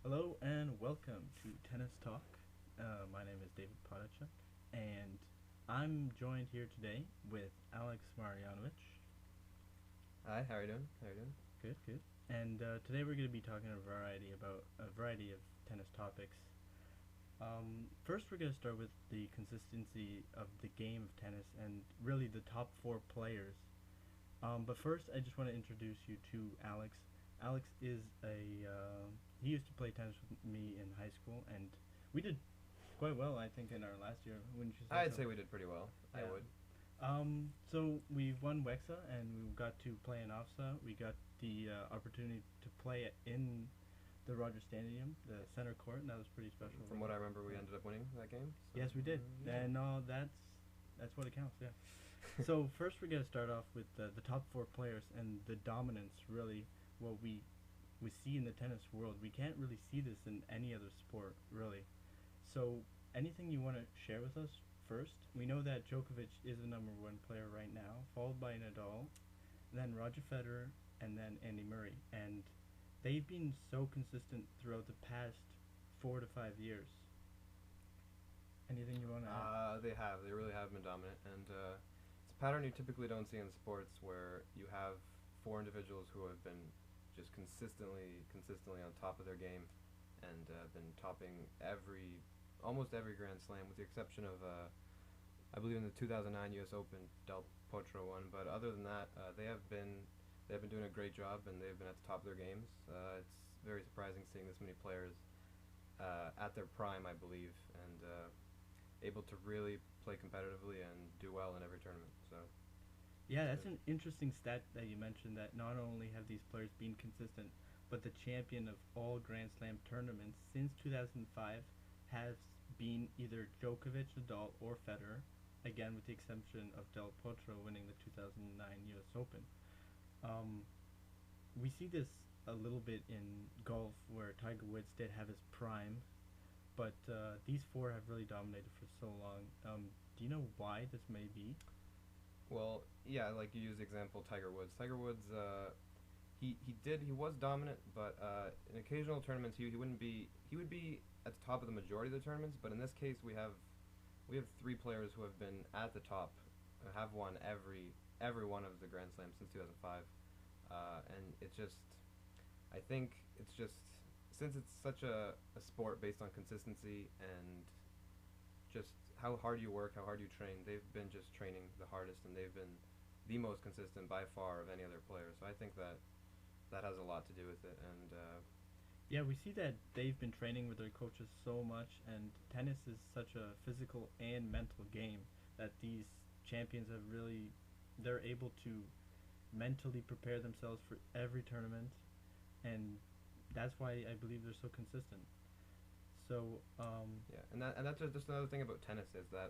Hello and welcome to Tennis Talk. My name is David Podachuk, and I'm joined here today with Alex Marjanovic. Hi, how are you doing? How are you doing? Good, good. And today we're going to be talking about a variety of tennis topics. First, we're going to start with the consistency of the game of tennis and really the top four players. But first, I just want to introduce you to Alex. Alex is he used to play tennis with me in high school, and we did quite well, I think, in our last year. Wouldn't you say I'd so? say we did pretty well. I Yeah. would. So we won Wexa, and we got to play in OFSA. We got the opportunity to play in the Rogers Stadium, the center court, and that was pretty special. From what I remember, we Yeah. ended up winning that game. So, Yes, we did, yeah. and that's what it counts. Yeah. So first, we're gonna start off with the top four players and the dominance. Really, what we see in the tennis world. We can't really see this in any other sport, really. So, anything you want to share with us first? We know that Djokovic is the number one player right now, followed by Nadal, then Roger Federer, and then Andy Murray. And they've been so consistent throughout the past 4 to 5 years. Anything you want to add? They have. They really have been dominant, and it's a pattern you typically don't see in sports where you have four individuals who have been just consistently on top of their game, and been topping almost every Grand Slam, with the exception of, I believe in the 2009 U.S. Open, Del Potro won. But other than that, they have been doing a great job, and they've been at the top of their games. It's very surprising seeing this many players at their prime, I believe, and able to really play competitively and do well in every tournament. So Yeah, it's that's good. an interesting stat that you mentioned, that not only have these players been consistent, but the champion of all Grand Slam tournaments since 2005 has been either Djokovic, Nadal, or Federer, again with the exception of Del Potro winning the 2009 US Open. Um, we see this a little bit in golf where Tiger Woods did have his prime, but these four have really dominated for so long. Do you know why this may be? Well, yeah, like you use the example Tiger Woods. Tiger Woods, he was dominant, but in occasional tournaments he would be at the top of the majority of the tournaments. But in this case, we have three players who have been at the top, have won every one of the Grand Slams since 2005, and it's just, I think it's just, since it's such a sport based on consistency and just how hard you work, how hard you train. They've been just training the hardest, and they've been the most consistent by far of any other player. So I think that has a lot to do with it. And Yeah, we see that they've been training with their coaches so much, and tennis is such a physical and mental game that these champions have really, they're able to mentally prepare themselves for every tournament, and that's why I believe they're so consistent. So, yeah, and that's just another thing about tennis is that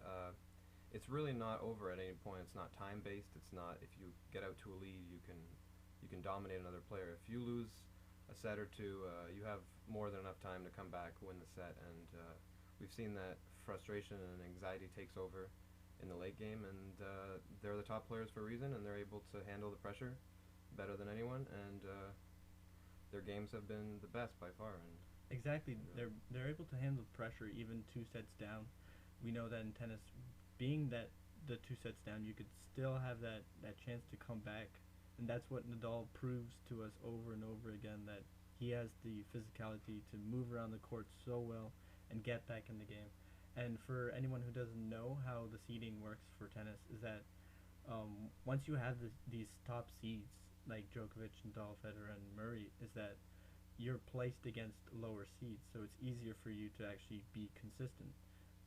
it's really not over at any point. It's not time based. It's not, if you get out to a lead, you can dominate another player. If you lose a set or two, you have more than enough time to come back, win the set, and we've seen that frustration and anxiety takes over in the late game, and they're the top players for a reason, and they're able to handle the pressure better than anyone, and their games have been the best by far, exactly, and they're able to handle pressure even 2 sets down. We know that in tennis, being that the 2 sets down, you could still have that chance to come back, and that's what Nadal proves to us over and over again, that he has the physicality to move around the court so well and get back in the game. And for anyone who doesn't know how the seeding works for tennis, is that once you have these top seeds like Djokovic, Nadal, Federer, and Murray, is that you're placed against lower seeds, so it's easier for you to actually be consistent.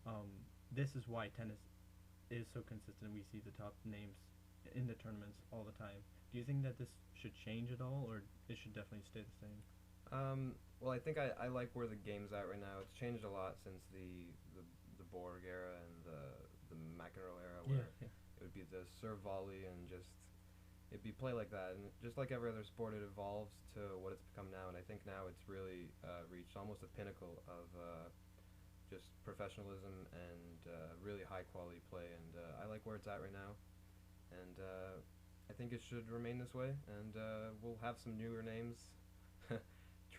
Um, this is why tennis is so consistent. We see the top names in the tournaments all the time. Do you think that this should change at all, or it should definitely stay the same? well, I think I like where the game's at right now. It's changed a lot since the Borg era and the McEnroe era, Yeah, where yeah. it would be the serve volley and just it'd be play like that. And just like every other sport, it evolves to what it's become now. And I think now it's really reached almost a pinnacle of just professionalism and really high quality play. And I like where it's at right now. And I think it should remain this way. And we'll have some newer names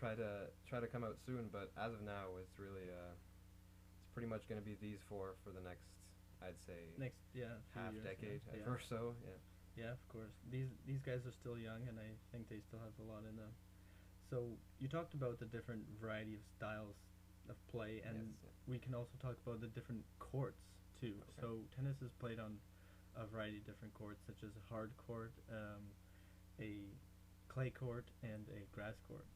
try to come out soon. But as of now, it's really it's pretty much going to be these four for the next, I'd say, Next, yeah, few half years, decade yeah. or so. Yeah. Yeah, of course. These guys are still young, and I think they still have a lot in them. So you talked about the different variety of styles of play, and Yes. we can also talk about the different courts too. Okay. So tennis is played on a variety of different courts, such as a hard court, a clay court, and a grass court.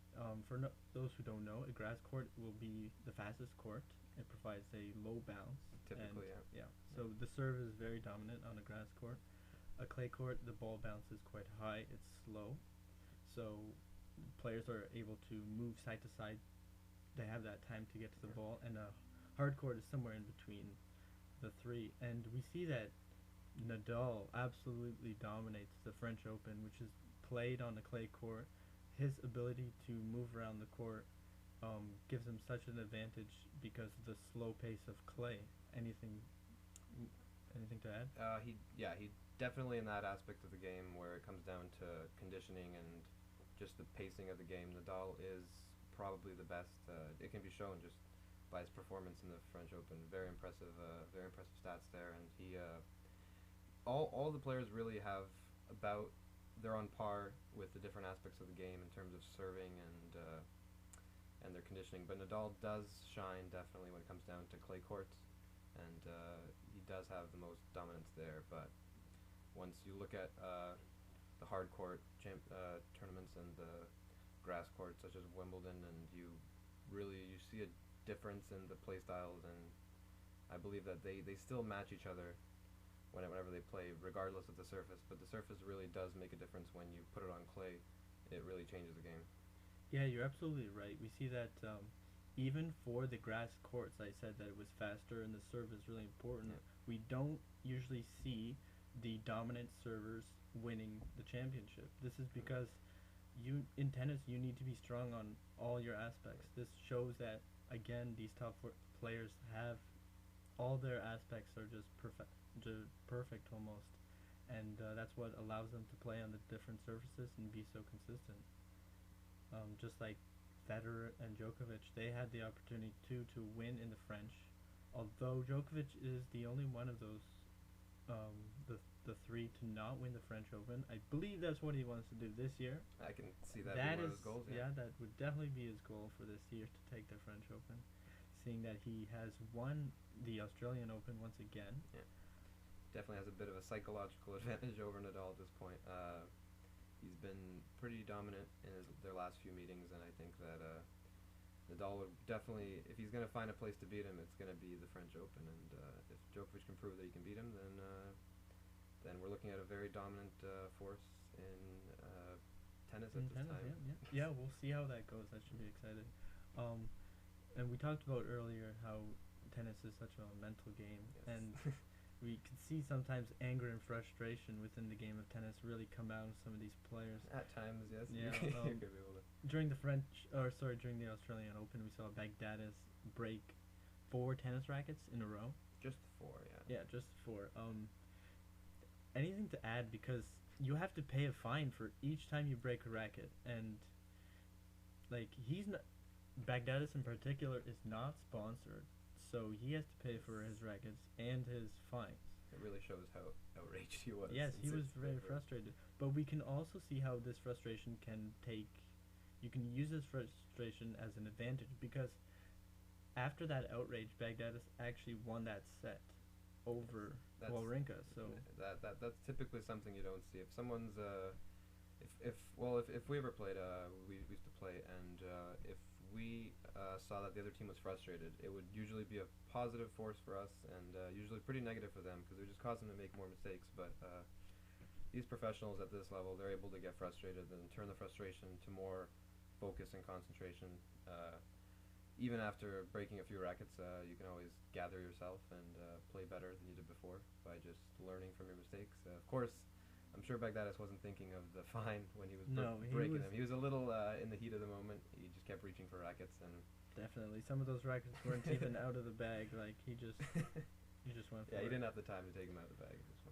For those who don't know, a grass court will be the fastest court. It provides a low bounce. Typically, and, yeah. yeah. So the serve is very dominant on a grass court. A clay court, the ball bounce is quite high. It's slow, so players are able to move side to side. They have that time to get to the Yeah. ball, and a hard court is somewhere in between the three. And we see that Nadal absolutely dominates the French Open, which is played on a clay court. His ability to move around the court gives him such an advantage because of the slow pace of clay. Anything, anything to add? He definitely in that aspect of the game where it comes down to conditioning and just the pacing of the game. Nadal is probably the best. It can be shown just by his performance in the French Open. Very impressive stats there, and he all the players really have about they're on par with the different aspects of the game in terms of serving and their conditioning. But Nadal does shine definitely when it comes down to clay courts, and he does have the most dominance there. But once you look at the hard court tournaments and the grass courts such as Wimbledon, and you see a difference in the play styles, and I believe that they still match each other whenever they play, regardless of the surface. But the surface really does make a difference when you put it on clay. It really changes the game. Yeah, you're absolutely right. We see that even for the grass courts, I said that it was faster and the serve is really important. Yeah. We don't usually see the dominant servers winning the championship. This is because in tennis you need to be strong on all your aspects. This shows that again these players have all their aspects are just perfect almost, and that's what allows them to play on the different surfaces and be so consistent. Just like Federer and Djokovic, they had the opportunity to win in the French, although Djokovic is the only one of those the three to not win the French Open. I believe that's what he wants to do this year. I can see that being one of his goals. Yeah, that would definitely be his goal for this year, to take the French Open, seeing that he has won the Australian Open once again. Yeah. Definitely has a bit of a psychological advantage over Nadal at this point. He's been pretty dominant in their last few meetings, and I think that Nadal would definitely, if he's going to find a place to beat him, it's going to be the French Open. And if Djokovic can prove that he can beat him, then we're looking at a very dominant force in tennis at this time. Yeah, we'll see how that goes. That should be exciting. And we talked about earlier how tennis is such a mental game, Yes. and we can see sometimes anger and frustration within the game of tennis really come out in some of these players. At times, yes. Yeah, You could be able to. During the during the Australian Open, we saw Baghdadis break 4 tennis rackets in a row. Just 4, yeah. Yeah, just 4. Anything to add, because you have to pay a fine for each time you break a racket, and like he's not Baghdadis in particular is not sponsored, so he has to pay for his rackets and his fines. It really shows how outraged he was. Yes, he was very favor. frustrated. But we can also see how this frustration you can use this frustration as an advantage, because after that outrage, Baghdadis actually won that set over Wawrinka. So that's typically something you don't see. If someone's if we ever played, we used to play, and if we saw that the other team was frustrated, it would usually be a positive force for us, and usually pretty negative for them, because it would just cause them to make more mistakes. But these professionals at this level, they're able to get frustrated and turn the frustration to more focus and concentration. Even after breaking a few rackets, you can always gather yourself and play better than you did before by just learning from your mistakes. Of course, I'm sure Baghdadis wasn't thinking of the fine when he was breaking them. He was a little in the heat of the moment. He just kept reaching for rackets, and definitely some of those rackets weren't even out of the bag. Like he just went for it. Yeah, he didn't have the time to take them out of the bag. Just